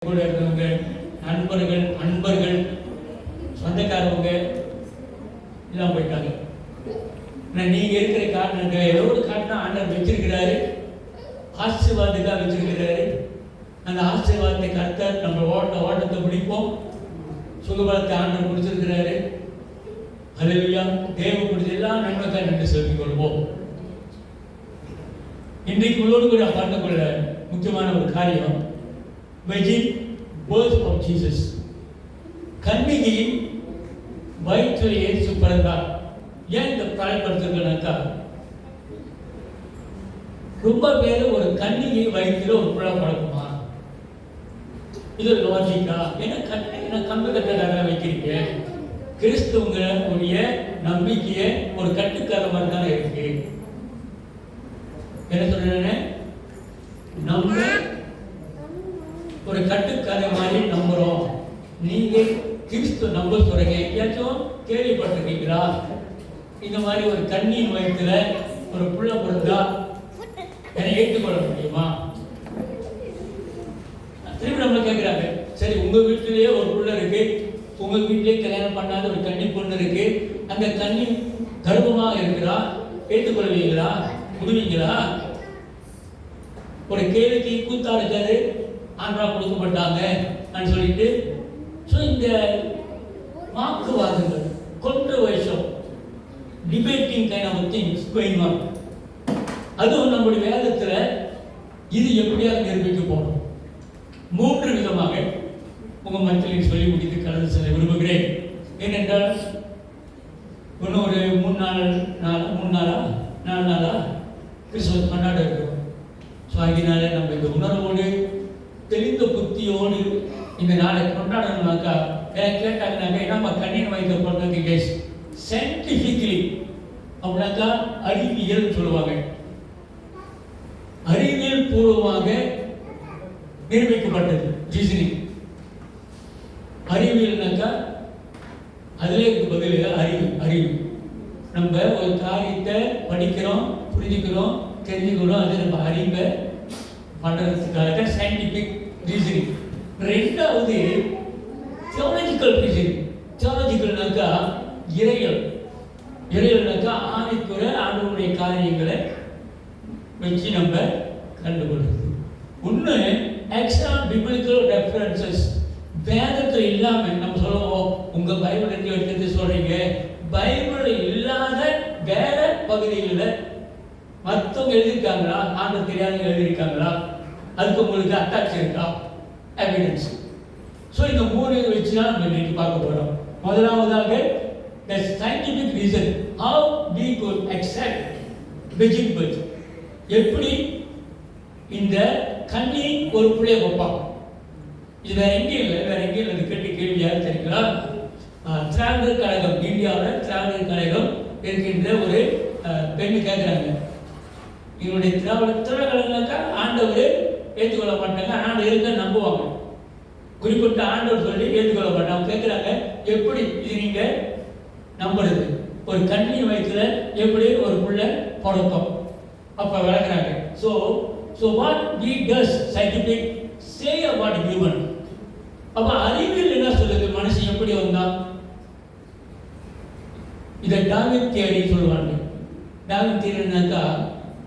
கூட இருக்கிறவங்க, நண்பர்கள், அன்பர்கள், சொந்தக்காரவங்க எல்லாம் போயிட்டாங்க. நீங்க இருக்கிற காரணங்க ஏதோ ஒரு காரணம் ஆண்டவர் வச்சிருக்கிறாரு, ஆசீர்வாதத்துக்காக வச்சிருக்கிறாரு. அந்த ஆசீர்வாதத்தை கர்த்தர் நம்ம ஓட்டத்தை பிடிப்போம். சுகபலத்தை ஆண்டவர் கொடுத்திருக்கிறாரு. ஹல்லேலூயா. தேவ கொடுத்த எல்லா நன்மைக்காக நன்றி செலுத்திக் கொள்வோம். இன்றைக்கு உங்களோடு கூட பார்த்துக்கொள்ள முக்கியமான ஒரு காரியம், virgin birth of Jesus. கன்னிகையின் வயிற்றில் இயேசு பிறந்தார். ஏன் இந்த பயன்படுத்துகிறேன்னாக்கா, ரொம்ப பேர் ஒரு கன்னிகை வயிற்றில் ஒரு பிள்ளை பழக்குமா, இது லாஜிக்கா? ஏன்னா கம்பு கட்டக்காரங்க வைக்கிறீங்க. கிறிஸ்துவங்களுடைய நம்பிக்கையை ஒரு கட்டுக்கார மாதிரி தானே இருக்கு. என்ன சொல்றேன், நம்ம ஒரு கட்டுக்கதை மாதிரி நம்புறோம். நீங்க கிறிஸ்து நம்ப சொல்றீங்க. ஏதாச்சும் கேள்விப்பட்டிருக்கீங்களா? இந்த மாதிரி ஒரு கண்ணியின் வயிற்றுல ஒரு புள்ள பிறந்தா என்னை ஏற்றுக்கொள்ள முடியுமா? திரும்பி நம்ம கேட்கிறாங்க, சரி உங்க வீட்டிலேயே ஒரு புள்ள இருக்கு, உங்க வீட்டிலேயே கல்யாணம் பண்ணாத ஒரு கன்னி பொண்ணு இருக்கு, அந்த கன்னி கர்ப்பமாக இருக்கிறா, ஏற்றுக்கொள்வீங்களா? முடிவீங்களா? ஒரு கேள்விக்கு கூத்தா இருக்காரு, ஆண்டா கொடுக்கப்பட்டாங்க சொல்லிட்டு. ஸோ இந்த வாக்குவாதங்கள், controversial, debating kind of things going on. அதுவும் நம்முடைய வேதத்தில் இது எப்படியாக நிரூபிக்க போகணும். 3 விதமாக உங்கள் மத்தியில் சொல்லி முடித்து கடந்து செல்ல விரும்புகிறேன். ஏனென்றால் இன்னும் ஒரு 4 நாளா கிறிஸ்துமஸ் கொண்டாட இருக்கிறோம். ஸோ அதனால நம்ம இந்த உணர்வோடு தெளிந்த புத்தியோடு இந்த நாளை கொண்டாடணும்னாக்கா, கேட்டாங்கனாக்கா நம்ம கண்ணின் வயிற்று பிறந்ததுக்கு சயின்டிஃபிக்கலி அப்படின்னாக்கா அறிவியல் சொல்லுவாங்க. அறிவியல் பூர்வமாக நிரூபிக்கப்பட்டது ரீசனிங். அறிவியல்னாக்கா அதிலே பதில் அறிவு. நம்ம ஒரு காரியத்தை படிக்கிறோம், புரிஞ்சுக்கிறோம், தெரிஞ்சுக்கிறோம். அது நம்ம அறிவை பண்ணுறதுக்காக சயின்டிஃபிக் ரீசனிங். 2வது தியாலஜிக்கல் ரீசனிங். தியாலஜிக்கல்னாக்கா இறையல்னாக்கா ஆவிக்குற ஆண்டவருடைய காரியங்களை வச்சு நம்ம கண்டுகொள்வது. ஒன்று எக்ஸ்ட்ரா பிபிளிக்கல் ரெஃபரன்சஸ். வேதத்தில் இல்லாமல் நம்ம சொல்லுவோம், உங்கள் பைபிள் எடுத்து சொல்கிறீங்க, பைபிள் இல்லாத வேற பகுதிகளில் மற்றவங்க எழுதியிருக்காங்களா, ஆண்டவர் தெரியாதவங்க எழுதியிருக்காங்களா, அதுக்கு உங்களுக்கு அட்டாச் இருக்கா எவிடன்ஸ். ஸோ இந்த 3 வச்சு தான் நம்ம இன்னைக்கு பார்க்க போகிறோம். முதலாவதாக the scientific reason how we could accept virgin birth. எப்படி இந்த கன்னி ஒரு பிள்ளைய வைப்பாங்க. இது வேற எங்கேயும் கேட்டு கேள்வி யார் தெரியுங்களா? திராவிடர் கழகம், இந்தியாவில் திராவிடர் கழகம் இருக்கின்ற ஒரு பெண்ணு கேட்குறாங்க, இவருடைய திராவிடர்களாக்கா ஆண்டவர் ஏற்றுக்கொள்ள மாட்டாங்க, ஆண்டவர் இருக்க நம்புவாங்க. குறிப்பிட்ட ஆண்டவர் சொல்லி ஏற்றுக்கொள்ள மாட்டாங்க. கேட்குறாங்க, எப்படி இது நீங்க நம்புறது? ஒரு கன்னி வயிற்றுல எப்படி ஒரு புள்ள பிறக்கும்? அப்ப விளக்குறாங்க. So what we does scientific say about human? அப்ப அறிவியல் என்ன சொல்லுது, மனுஷன் எப்படி வந்தா? இதை டார்வின் தியரி சொல்லுவாங்க. டார்வின் தியரினாக்கா,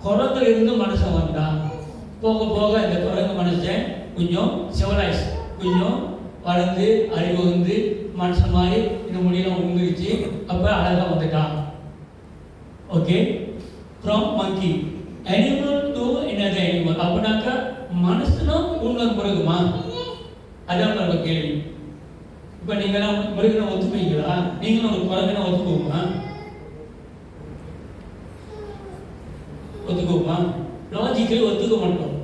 குரங்குல இருந்து மனுஷன் வந்தான், போக போக இந்த குரங்கு மனுஷன் கொஞ்சம் சிவலைஸ், கொஞ்சம் வளர்ந்து அறிவு வந்து மனுஷன் மாதிரி இந்த முடியெல்லாம் உங்கிருச்சு, அப்போ அழகாக வந்துட்டான். Okay, from monkey animal to another animal. அப்படின்னாக்கா மனுஷனும் இன்னொரு மிருகமா? அதான் நம்ம கேள்வி. இப்போ நீங்களாம் மிருகனை ஒத்துப்பீங்களா? நீங்களும் ஒரு குரங்கனை ஒத்துக்குவோமா? லாஜிக்கலி ஒத்துக்க மாட்டோம்.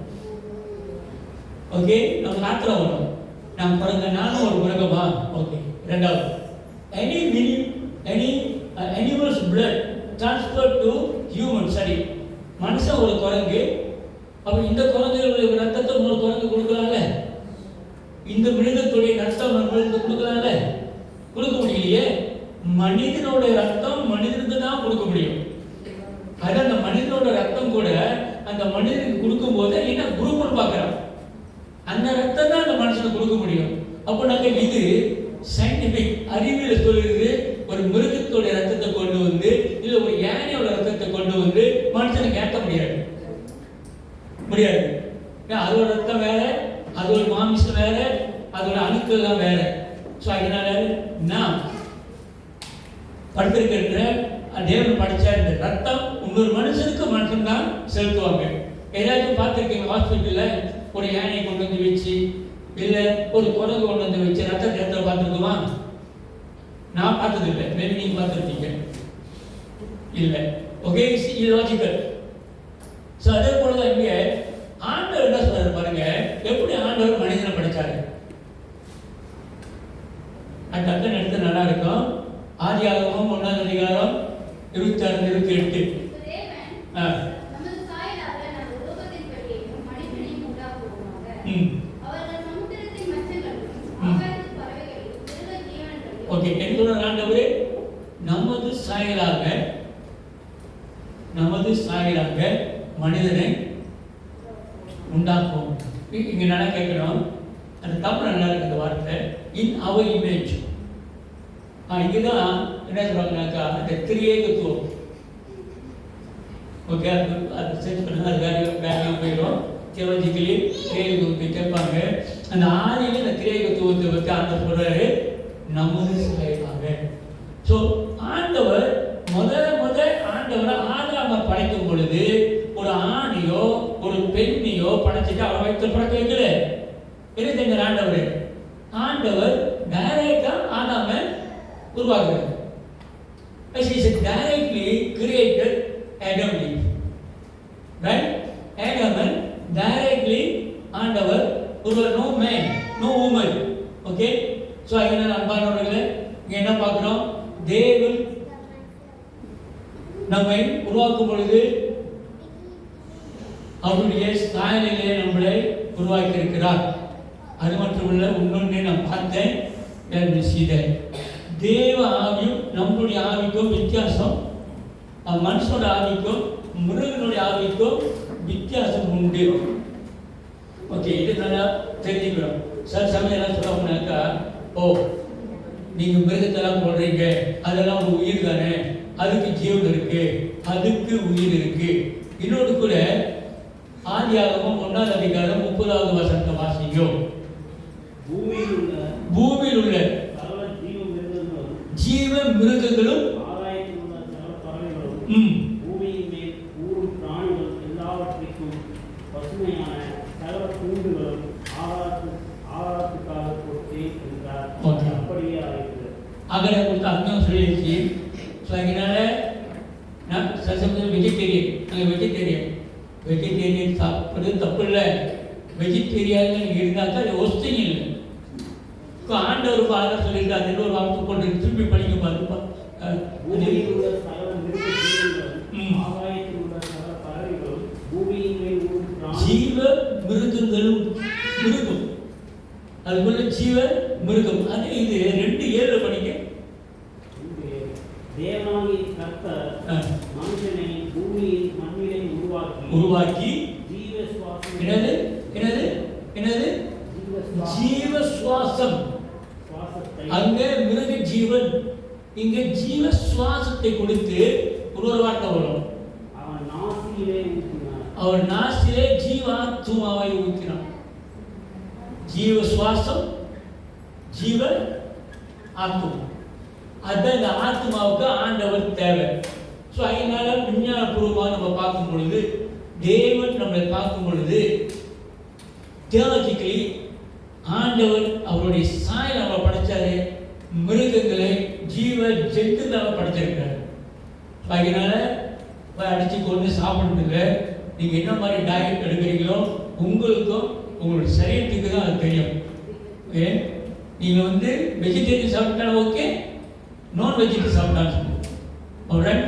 ஓகே, நம்ம நாட்டில் வரும், நான் குரங்க, நானும் ஒரு மிருகமா? ஓகே. 2வது, any animal's blood transferred to human. சரி, மனுஷன் ஒரு குரங்கு, அப்போ இந்த குரங்குடைய ரத்தத்தை ஒரு குரங்கு கொடுக்கலாம்ல, இந்த மிருகத்துடைய ரத்தம் மிருகத்துக்கு கொடுக்கலாம்ல? கொடுக்க முடியலையே. மனிதனோட ரத்தம் மனிதனுக்கு தான் கொடுக்க முடியும். அது அந்த மனிதனோட ரத்தம் கூட அந்த மனிதனுக்கு கொடுக்கும் போது என்ன குரூப்னு பார்க்குறான். அந்த ரத்தம் தான் அந்த மனுஷனுக்கு கொடுக்க முடியும். அப்போ நாங்கள் இது சயின்டிபிக் அறிவியல் சொல்லுறது, ஒரு மிருகத்தோடைய ரத்தத்தை கொண்டு வந்து இல்லை ஒரு யானையோட ரத்தத்தை கொண்டு வந்து மனுஷனுக்கு ஏற்ற முடியாது. அதோட ரத்தம் வேற, அதோட மாமிசம் வேற, அதோட அணுக்கள் தான் வேற. ஸோ அதனால நான் படுத்திருக்கின்ற தேவன் படிச்ச இந்த ரத்தம் இன்னொரு மனுஷனுக்கு மட்டும்தான் செலுத்துவாங்க. ஏதாச்சும் பார்த்துருக்கீங்க ஹாஸ்பிட்டலில் ஒரு யானையை கொண்டு வந்து வச்சு இல்லை ஒரு குரங்கு கொண்டு வந்து வச்சு ரத்தத்தை எடுத்து பார்த்துருக்குமா? நான் பார்த்தது இல்லை, மேபி நீங்கள் பார்த்துருக்கீங்க இல்லை. Okay, it's illogical. ஸோ அதே போல தான் இங்கே ஆண்டவர் என்ன சொல்றாரு பாருங்க, எப்படி ஆண்டவர் மனிதனை படைச்சாரு. அந்த எடுத்து நல்லா இருக்கும். ஆதியாகமம் 1ஆம் அதிகாரம் 26-28. ஓகே, என்னோட ஆண்டவரே நமது சாயலாக மனிதனை உண்டாக்கும். இங்க நல்லா கேட்கணும், அந்த தமிழ் நல்லா இருக்கு அந்த வார்த்தை, இன் அவர் இமேஜ். இங்கதான் என்ன சொல்றாங்கனாக்கா அந்த திரியேகத்துவம். ஓகே, அது செர்ச் பண்ணுங்க, அது வேற போயிடும். தியோலஜிக்கலி திரியேகத்துவத்தை கேட்பாங்க. அந்த ஆதியில இந்த திரியேகத்துவத்தை வச்சு ஆண்டவர் சொல்றாரு நமது சாயலாக. ஸோ ஆண்டவர் ஆண்டவரை ஆதாம படைக்கும் பொழுது ஒரு ஆணையோ ஒரு பெண்ணையோ படைச்சிட்டு அவரை வைத்து படைக்க வைக்கல. என்ன செஞ்சார் ஆண்டவர் டைரக்டா ஆதாம உருவாக்குறார். He is directly created Adam and Eve. Right? Adam and directly ஆண்டவர் ஒரு no man, no woman. Okay? So அதனால அன்பானவர்களே இங்க என்ன பார்க்கிறோம், தேவன் நம்மை உருவாக்கும் பொழுது அவருடைய சாயலிலே நம்மளை உருவாக்கி இருக்கிறார். அது மட்டுமல்ல, இன்னொன்று நான் பார்த்தேன், தேவ ஆவியும் நம்முடைய ஆவிக்கும் வித்தியாசம். மனுஷனோட ஆவிக்கும் மிருகனுடைய ஆவிக்கும் வித்தியாசம் உண்டு. ஓகே, இது நல்லா தெரிஞ்சுக்கணும். சில சமயம் என்ன சொல்லுவாங்கனாக்கா, நீங்க மிருகத்தெல்லாம் போடுறீங்க, அதெல்லாம் ஒரு உயிர் தானே, அதுக்கு ஜீவன் இருக்கு, அதுக்கு உயிர் இருக்கு. இன்னொன்று கூட ஆதியாகமம் 1ஆம் அதிகாரம் 30வது வசனத்தை வாசிக்கும். பூமியில் உள்ள ஜீவ மிருகங்களும் பூமியின் மேல் ஊரும் பிராணிகள் எல்லாவற்றிற்கும் பசுமையான சகல பூண்டுகளும் ஆகாரத்துக்காக கொடுத்தேன் என்றார். அப்படியே ஆகிறது. அங்கே கொடுத்த அர்த்தம் சொல்லிடுச்சு. ஸோ அதனால நான் சசம் வெஜிடேரியன், நாங்கள் வெஜிடேரியன் சாப்பிட்றது தப்பு இல்லை. வெஜிடேரியன் நீங்கள் இருந்தாக்கா அது ஒஸ்டிங் இல்லை. ஆண்டவர் பாருங்க சொல்லியிருக்காரு, அது ஒரு வார்த்தை போட்டு திருப்பி படிக்க பாருப்பா. ஜீவ மிருகங்களும் மிருகம், அதுக்குள்ள ஜீவ மிருகம். அது இது 2:7 படிக்க. தேவனாகிய கர்த்தர் மனுஷனை பூமியின் மண்ணிலே உருவாக்கி ஜீவ சுவாசம். என்னது ஜீவ சுவாசம். அங்க மிருக ஜீவன், இங்க ஜீவ சுவாசத்தை கொடுத்து ஒரு வார்த்தை வரும். அவன் நாசிலே ஜீவாத்மாவை ஊற்றினான். ஜீவ சுவாசம், ஜீவ ஆத்மா. அதான் இந்த ஆத்மாவுக்கு ஆண்டவர் தேவை. ஸோ அதனால விஞ்ஞானபூர்வமாக நம்ம பார்க்கும் பொழுது, தேவன் நம்மளை பார்க்கும் பொழுது தியாலஜிக்கலி ஆண்டவர் அவருடைய சாயல் நம்ம படைச்சாரு. மிருகங்களை ஜீவ ஜென்துகளை படைச்சிருக்காரு. அதனால அடிச்சு கொண்டு சாப்பிடுறதுல நீங்க என்ன மாதிரி டயட் எடுக்கிறீங்களோ உங்களுக்கும் உங்களுடைய சரீரத்துக்கு தான் அது தெரியும். ஓகே, நீங்க வெஜிடேரியன் சாப்பிட்டாலும் ஓகே, நான் வெஜிடேரியன் சாப்பிட்டாலும்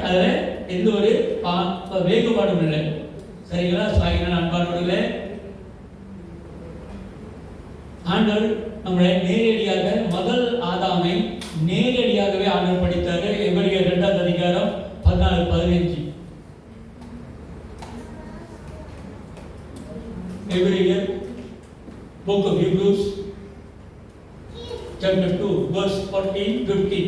அதில் எந்த ஒரு வேறுபாடும் இல்லை. சரிங்களா? அதனால அன்பானவர்களே, ஆண்டவர் நம்மளை நேரடியாக முதல் ஆதாமை நேரடியாகவே ஆண்டவர் படித்தாரு. எபிரேயர் 2ஆம் அதிகாரம் 14-15. எபிரேயர் book chapter 2 verse 14 15.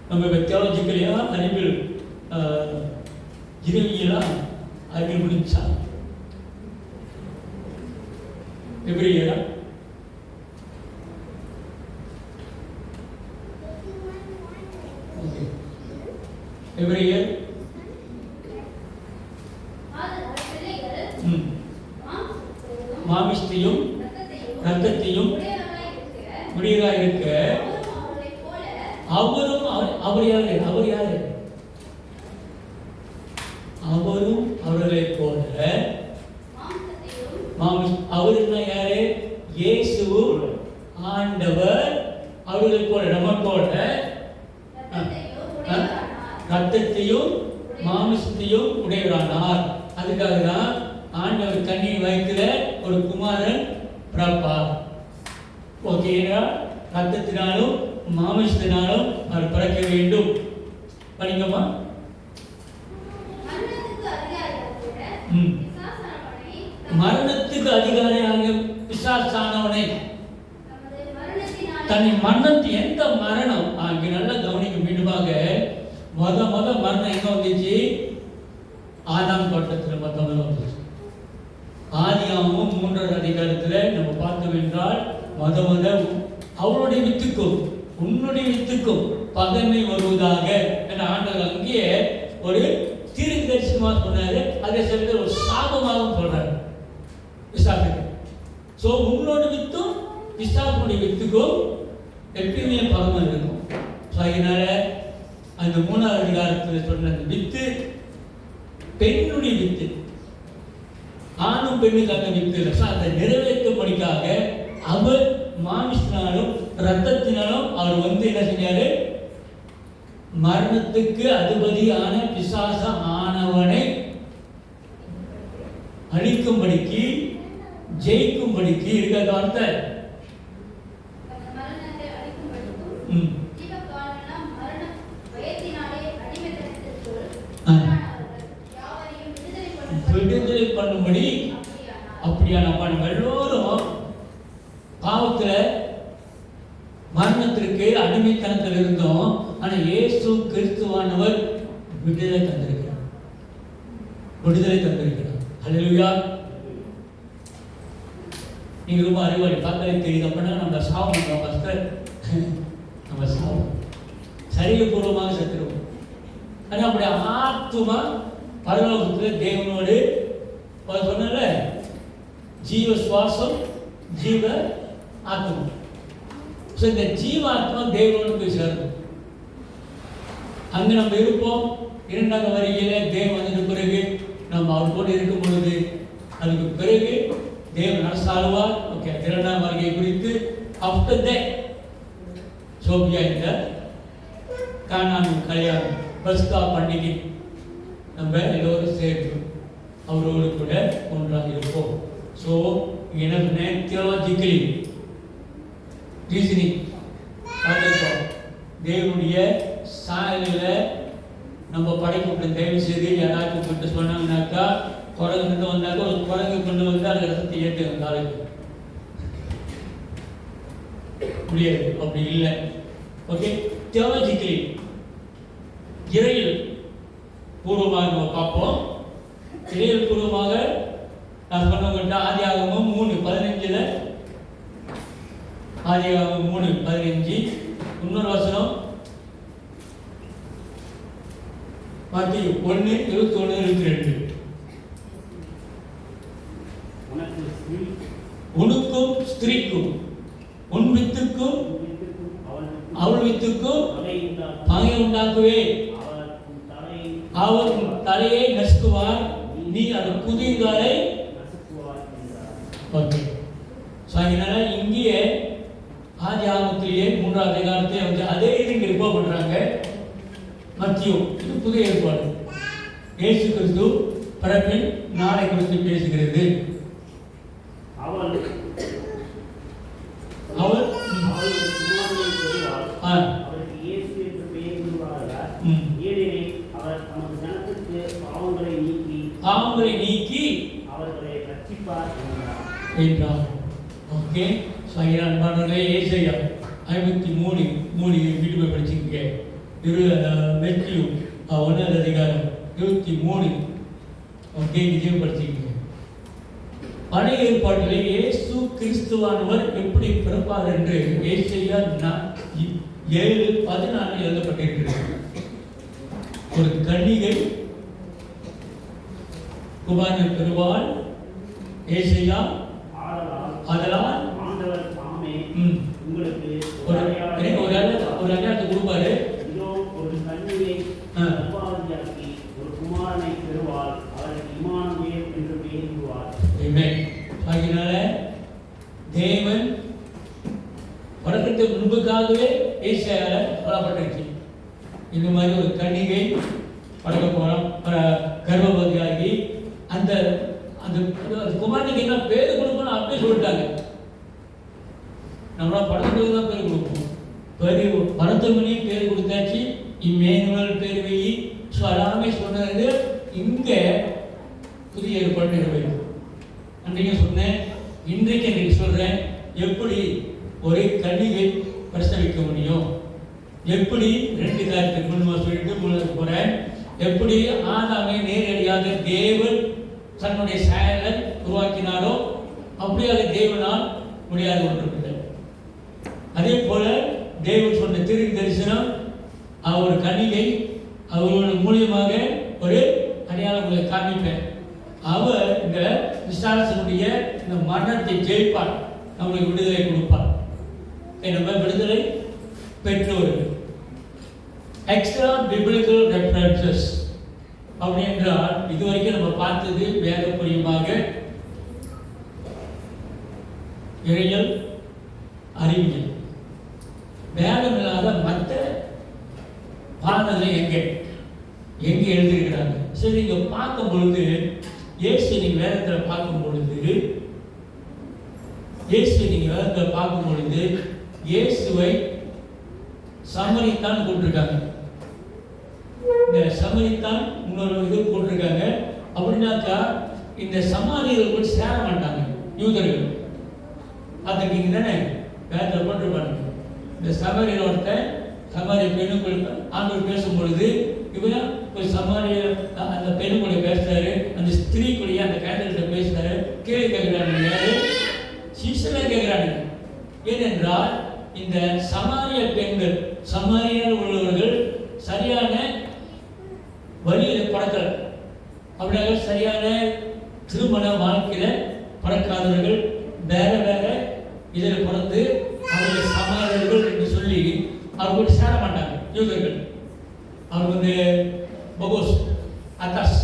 நம்ம தியாலஜிக்கலியா அறிவில் இறையியலா அறிவில் முடிச்சா எபிரேயரா எபிரேயர் மாமிசத்தையும் இரத்தத்தையும் உடையவராய் இருக்க அவரும் அவர் யாரு அவரும் அவர்களைப் போல அவர் என்ன யாரு இயேசுவும் ஆண்டவர் அவர்களைப் போல நம்ம போல இரத்தத்தையும் மாமிசத்தையும் உடையவரானார். அதுக்காக தான் ஆண்டவர் கண்ணின் வயிற்றுல ஒரு குமாரன் பிறப்பார். ஓகேங்களா? ரத்தத்தினாலும் மாமிசத்தினாலும் அவர் பிறக்க வேண்டும். படிங்கம்மா. மரணத்துக்கு அதிகாரியாக பிசாசானவனை தன்னை மரணத்து எந்த மரணம் அங்கே நல்லா கவனிக்க மீண்டுமாக முத மரணம் எங்க வந்துச்சு? ஆதாம் தோட்டத்தில் மொத்தம் வந்துச்சு. ஆதியாகமம் 3வது அதிகாரத்தில் நம்ம பார்த்தோம் என்றால் முத அவருடைய வித்துக்கும் உன்னுடைய வித்துக்கும் பகைமை வருவதாக என்ற ஆண்டவர் அங்கேயே ஒரு தீர்க்கதரிசனமாக சொன்னாரு. அதே சமயத்தில் ஒரு சாபமாகவும் சொல்றாரு பிசாசுக்கு. ஸோ உன்னோட வித்தும் பிசாசுடைய வித்துக்கும் எப்பயுமே பகைமை இருக்கும். ஸோ அதனால அந்த 3வது அதிகாரத்தில் சொன்ன அந்த வித்து பெண்ணுடைய வித்து, ஆணும் பெண்ணுக்காக வித்து இல்லை. அதை நிறைவேற்றும்படிக்காக அவர் மாமிசத்தினாலும் இரத்தத்தினாலும் அவர் என்ன செஞ்சாரு? மரணத்துக்கு அதிபதியான பிசாச ஆனவனை அழிக்கும்படிக்கு ஜெயிக்கும்படிக்கு இருக்க வார்த்தை. விடுதலை பண்ணும்படி அப்படியா நம்ம எல்லோரும் பாவத்துல மரணத்திற்கு அடிமைத்தனத்தில் இருந்தோம். ஆனா இயேசு கிறிஸ்துவானவர் விடுதலை தந்திருக்கிறார். ஹல்லேலூயா. நீங்க ரொம்ப அறிவாளி பார்க்கவே தெரியுது. அப்படின்னா நம்ம சாவம் நம்ம சாவம் சரீரபூர்வமாக செத்துருவோம். ஆனா அப்படி ஆத்துமா பரலோகத்தில் தேவனோடு சொன்னால ஜீவ சுவாசம் ஜீவ ஆத்மா. இந்த ஜீவாத்மா தேவனோடு போய் சேரும். அங்க நம்ம இருப்போம். 2வது வரியில தேவன் வந்த பிறகு நம்ம அவர் கூட இருக்கும் பொழுது அதுக்கு பிறகு தேவன் அரசாளுவார். ஓகே, 2வது வருகை குறித்து ஆஃப்டர் தட் சோபியா இந்த கானான் கல்யாணம் பஸ்கா பண்டிகை நம்ம எல்லோரும் சேர்ந்து அவரோடு கூட ஒன்றாக இருப்போம். ஸோ என்ன தியாலஜிக்கலி ரீசனிங் தேவனுடைய சாயலில் நம்ம படைக்கப்பட்ட தயவு செய்து யாராச்சும் கூப்பிட்டு சொன்னாங்கன்னாக்கா குரங்கு வந்தாக்கா ஒரு குரங்கு கொண்டு வந்து அந்த ரசத்தை ஏற்று வந்தாலும் முடியாது. அப்படி இல்லை. ஓகே, தியாலஜிக்கலி இறையில் பூர்வமாக நம்ம பார்ப்போம். இறையில் பூர்வமாக நான் சொன்னவங்கள்ட்ட ஆதியாகமம் 3:15 ஆதியாகமம் 3:15 இன்னொரு வசனம் மத்தேயு 1:21-22 உனக்கும் ஸ்திரீக்கும் உன் வித்துக்கும் அவள் வித்துக்கும் பகை உண்டாக்குவேன். அவர் தலையை நசுக்குவார், நீ அதன் குதிகாலை. ஓகே, ஸோ அதனால இங்கேயே ஆதியாகமத்திலேயே 3வது அதிகாரத்தை வந்து அதே இது இங்கே ரிப்போர்ட் பண்ணுறாங்க. மத்தேயு இது புதிய ஏற்பாடு. இயேசு கிறிஸ்து பிறப்பின் நாளை குறித்து பேசுகிறது. பாவங்களை நீக்கி அவர்களை ரட்சிப்பார் என்றார். ஓகே. ஸோ அன்பானவர்களே, ஏசாயா 53 வீட்டு போய் படிச்சுங்க. மெத்தியூ 1 அதிகாரம் 23 ஓகே, இதையும் படிச்சுங்க. பழைய ஏற்பாட்டிலே இயேசு கிறிஸ்துவானவர் எப்படி பிறப்பார் என்று ஏசாயா 7:14 எழுதப்பட்டிருக்கிறது. ஒரு கன்னிகை குமாரனை பெறுவாள். ஏசாயா அதனால் ஆண்டவர் தாமே உங்களுக்கு ஒரு அடையாளத்தை கொடுப்பாரு. இதோ ஒரு கன்னிகை கர்ப்பவதியாகி ஒரு குமாரனை பெறுவாள், அவருக்கு இம்மானுவேல் என்று பெயரிடுவார். ஆமென். அதனால தேவன் பிறக்கிறதுக்கு முன்புக்காகவே ஏசாயால சொல்லப்பட்டிருச்சு. இந்த மாதிரி ஒரு கன்னிகை பறக்க போறோம், கர்ப்பவதியாகி அந்த அந்த குமாரனுக்கு என்ன பேரு கொடுக்கணும் அப்படியே சொல்லிட்டாங்க. நம்மளா படத்துக்கு தான் பேர் கொடுப்போம். பரத்துமணியும் பேர் கொடுத்தாச்சு, இம்மேனுவல் பேர் வை. ஸோ எல்லாமே சொன்னது இங்கே புதிய ஏற்பாடு நிறைவேறும். அன்றைக்கு சொன்னேன், இன்றைக்கு சொல்கிறேன், எப்படி ஒரு கன்னிகை பிரசவிக்க முடியும், எப்படி 2 காரியத்துக்கு முன்னுமா சொல்லிட்டு முன்னாடி போகிறேன். எப்படி ஆதாமை நேரடியாக தேவன் தன்னுடைய செயலை உருவாக்கினாரோ அப்படியாக தேவனால் முடியாது ஒன்றுமில்லை. அதே போல தேவன் சொன்ன தீர்க்க தரிசனம், அவர் கன்னிகை, அவரோட மூலியமாக ஒரு அடையாளங்களை காண்பிப்பேன். அவர் இந்த விசாரசனுடைய இந்த மரணத்தை ஜெயிப்பார், நம்மளுக்கு விடுதலை கொடுப்பார். நம்ம விடுதலை பெற்றோர்கள். எக்ஸ்ட்ரா பிப்ளிக்கல் ரெஃபரன்சஸ் அப்படி என்றால் இதுவரைக்கும் நம்ம பார்த்தது வேதபூர்வமாக இறையல், அறிவியல். வேதம் இல்லாத மற்ற பாடங்களை எங்கே எழுதியிருக்கிறாங்க. சரி, நீங்க பார்க்கும் பொழுது இயேசு நீங்க வேதத்தில் பார்க்கும் பொழுது இயேசுவை சமரித்தான் போட்டிருக்காங்க. இந்த சமரித்தான் இன்னொரு இது போட்டிருக்காங்க. அப்படின்னாக்கா இந்த சமாரியர்கள் கூட சேர மாட்டாங்க யூதர்கள். பார்த்துருக்கீங்க தானே, வேதத்தில் போட்டிருப்பாங்க. இந்த சமாரியர் ஒருத்தன் சமாரிய பெண்ணுக்குள் ஆண்டவர் பேசும் பொழுது இவன் ஒரு சமாரிய அந்த பெண்ணுக்குள்ள பேசுறாரு, அந்த ஸ்திரீ கூடிய அந்த கேண்டல்கிட்ட பேசுறாரு. கேள்வி கேட்கிறாங்க, யாரு? சீசனை கேட்கிறாங்க. ஏனென்றால் இந்த சமாரிய பெண்கள், சமாரியில் உள்ளவர்கள் சரியான வழியில் பறக்கல, அப்படியாக சரியான திருமண வாழ்க்கையில் பறக்காதவர்கள், வேற வேற இதில் பிறந்து அவர்கள் சமாரியர்கள் என்று சொல்லி அவர்கள் சேர மாட்டாங்க யூதர்கள். அவங்க வந்து பகோஸ் அத்தாஸ்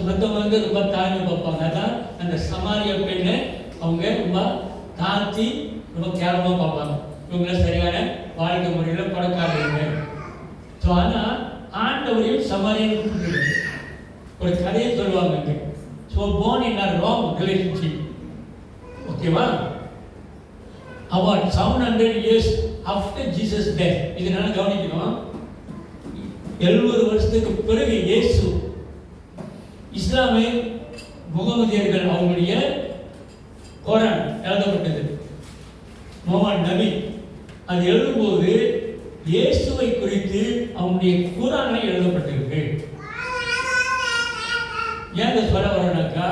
மற்றவங்க ரொம்ப தாழ்மை பார்ப்பாங்க. அதான் அந்த சமாரிய பெண்ணை அவங்க ரொம்ப தாழ்த்தி ரொம்ப கேவலமாக பார்ப்பாங்க. இவங்கள சரியான வாழ்க்கை முறையில் பழக்காதவங்க. ஸோ ஆனால் ஆண்டவரையும் சமாரியும் கூப்பிட்டு ஒரு கதையை சொல்லுவாங்க. So born in a wrong relationship. ஓகேவா? about 700 years after Jesus death. இதனால கவனிக்கணும், 70 வருஷத்துக்கு பிறகு இயேசு இஸ்லாமை முகமதியர்கள் அவங்களுடைய குர்ஆன் எழுதப்பட்டது. முகமது நபி அது எழுதும்போது இயேசுவை குறித்து அவங்களுடைய குர்ஆனில் எழுதப்பட்டிருக்கு. ஏன் சொல்ல வரனாக்கா,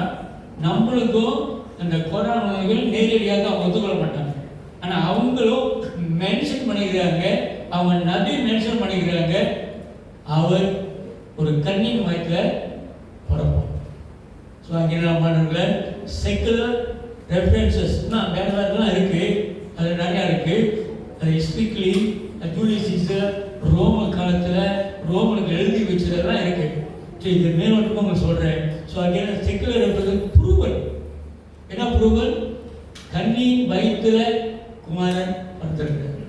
நம்மளுக்கும் அந்த குர்ஆன்கள் நேரடியாக அவங்க ஒத்துக்கொள்ள மாட்டாங்க. ஆனால் அவங்களும் மென்ஷன் பண்ணிக்கிறாங்க, அவங்க நபி மென்ஷன் பண்ணிக்கிறாங்க, அவர் ஒரு கன்னியின் வயிற்றில் பிறப்பார். ஸோ அங்கே நம்மள செக்குலர் ரெஃபரன்சஸ்னால் வேறு வேறுலாம் இருக்குது, அது நிறையா இருக்குது. அது ஹிஸ்ட்ரிக்கலி ஜூலியஸ் சீசர் ரோம காலத்தில் ரோமனுக்கு எழுதி வச்சதெல்லாம் இருக்குது. ஸோ இது மேலோட்டமாக உங்களுக்கு சொல்கிறேன். ஸோ அங்கே செக்குலர் ரெஃபரன்ஸ் ப்ரூவல். என்ன ப்ரூவல்? கன்னியின் வயிற்றில் குமாரன் வந்திருக்கிறார்.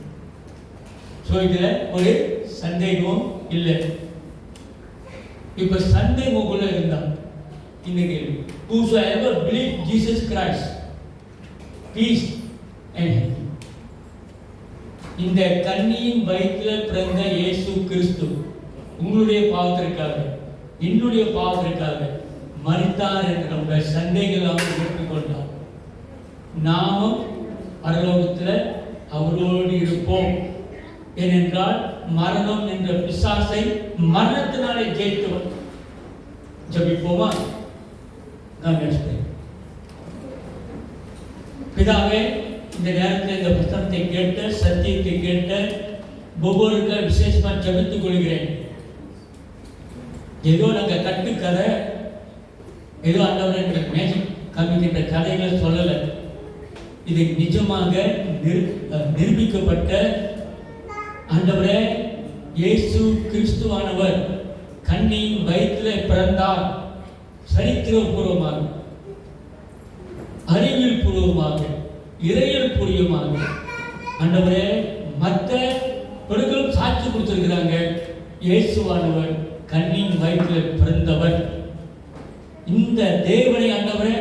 ஸோ இதில் ஒரு சந்தேகம் இல்லை. இப்போ சந்தேகக்குள்ள இருந்தால் இந்த கேள்வி, whosoever believe Jesus Christ, peace and health. இந்த கன்னியின் வயிற்றில் பிறந்த இயேசு கிறிஸ்து உங்களுடைய பாவத்திற்காக என்னுடைய பாவத்திற்காக மரித்தார் என்று நம்ம சந்தேகமாக ஏற்றுக்கொண்டார். நாமும் பரலோகத்தில் அவரோடு இருப்போம். ஏனென்றால் மரணம் என்ற பிசாசை மரணத்தினாலே ஜெயித்தவர். ஜெபிப்போமா? பிதாவே, இந்த நேரத்தில் இந்த புத்தகத்தை கேட்ட, சத்தியத்தை கேட்ட ஒவ்வொருக்க விசேஷமாக ஜபித்துக் கொள்கிறேன். ஏதோ நாங்கள் கட்டுக்கதை, ஏதோ ஆண்டவரை மேஜிக் காமிக்கின்ற கதைகளை சொல்லலை. இது நிஜமாக நிரூபிக்கப்பட்ட ஆண்டவரே இயேசு கிறிஸ்துவானவர் கன்னியின் வயிற்றில் பிறந்தார். சரித்திரபூர்வமாக, அறிவியல் பூர்வமாக, இறையல் பூர்வமாக ஆண்டவரே மற்ற பெண்களும் சாட்சி கொடுத்திருக்கிறாங்க. இயேசுவானவர் கன்னியின் வயிற்றில் பிறந்தவர். இந்த தேவனை ஆண்டவரே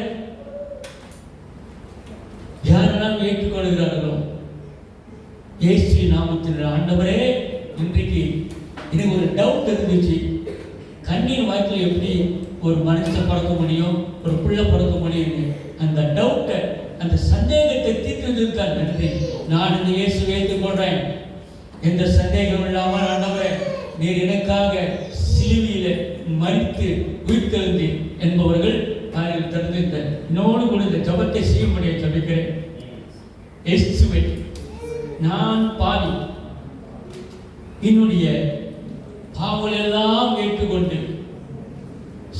யாரெல்லாம் ஏற்றுக்கொள்கிறார்களோ இயேசு நாமத்தில் ஆண்டவரே, இன்றைக்கு எனக்கு ஒரு டவுட் இருந்துச்சு. கண்ணின் வாய்க்கில் எப்படி ஒரு மனுஷன் பறக்க முடியும், ஒரு பிள்ளை பறக்க முடியும்? அந்த டவுட்டை, அந்த சந்தேகத்தை தீர்த்ததற்காக நன்றி. நான் இந்த இயேசு ஏற்றுக்கொள்றேன். எந்த சந்தேகம் இல்லாமல் ஆண்டவரே, நீர் எனக்காக சிலுவையில் மரித்து உயிர்த்தெழுந்து என்பவர்கள் நான் திறந்து இன்னொன்று கூட இந்த ஜபத்தை செய்ய முடிய ஜபிக்கிறேன். இயேசுவே, நான் பாவி, என்னுடைய பாவங்களெல்லாம் ஏற்றுக்கொண்டு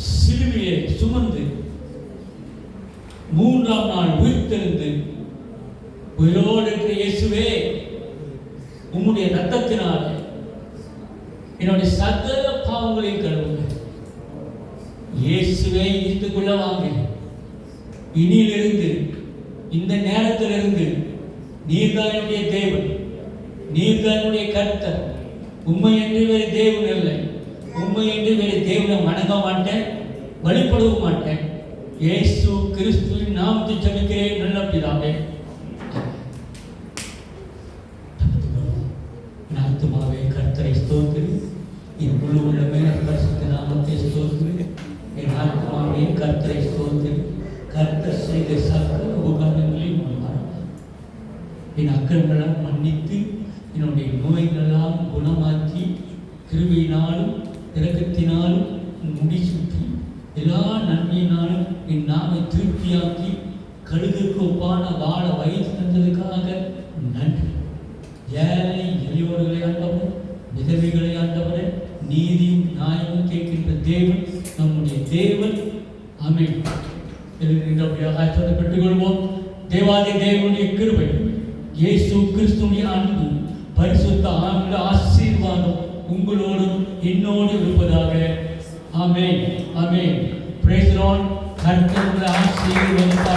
சிலுவையை சுமந்து 3ஆம் நாள் உயிர்த்தெழுந்து உயிரோடு இருக்கிற இயேசுவே, உம்முடைய ரத்தத்தினால் என்னுடைய சகல பாவங்களையும் கழுவுங்க. இயேசுவே, இதுக்குள்ள வாங்க. இனியிலிருந்து, இந்த நேரத்திலிருந்து நீர்தான் என்னுடைய தேவன், நீர்தான் என்னுடைய கர்த்தர். உண்மை என்று வேறு தேவன் இல்லை. உண்மை என்று வேறு தேவனை வணங்க மாட்டேன், வழிபடவும் மாட்டேன். இயேசு கிறிஸ்துவின் நாமத்தை ஜெபிக்கிறேன் நல்ல பிதாவே. ஆத்துமாவே கர்த்தரை ஸ்தோத்திரி, என் முழு உள்ளமே பரிசுத்த நாமத்தை ஸ்தோத்திரி. என் ஆத்மாவே கர்த்தரை ஸ்தோத்திரி. கர்த்தர் செய்த சகல உபகாரங்களையும் என் அக்கிரமெல்லாம் மன்னித்து என்னுடைய நோய்களெல்லாம் குணமாக்கி கிருபையினாலும் இரக்கத்தினாலும் முடிசூட்டி எல்லா நன்மையினாலும் என் நாமை திருப்தியாக்கி கழுகுக்கு ஒப்பான வாழ வயது தந்ததுக்காக நன்றி. ஏழை எளியோர்களை ஆண்டவரே, விதவைகளை ஆண்டவரே, நீதியும் நியாயமும் கேட்கின்ற தேவன் நம்முடைய தேவன். ஆமென். பெற்றுக்கொள்வோம். தேவாதி தேவனுடைய கிருபை, இயேசு கிறிஸ்துவின் அன்பு, பரிசுத்த ஆவியின் ஆசீர்வாதம் உங்களோடும் என்னோடு இருப்பதாக. Amen. Amen. Praise the lord. கர்த்தர் உங்களை ஆசீர்வதிப்பார்.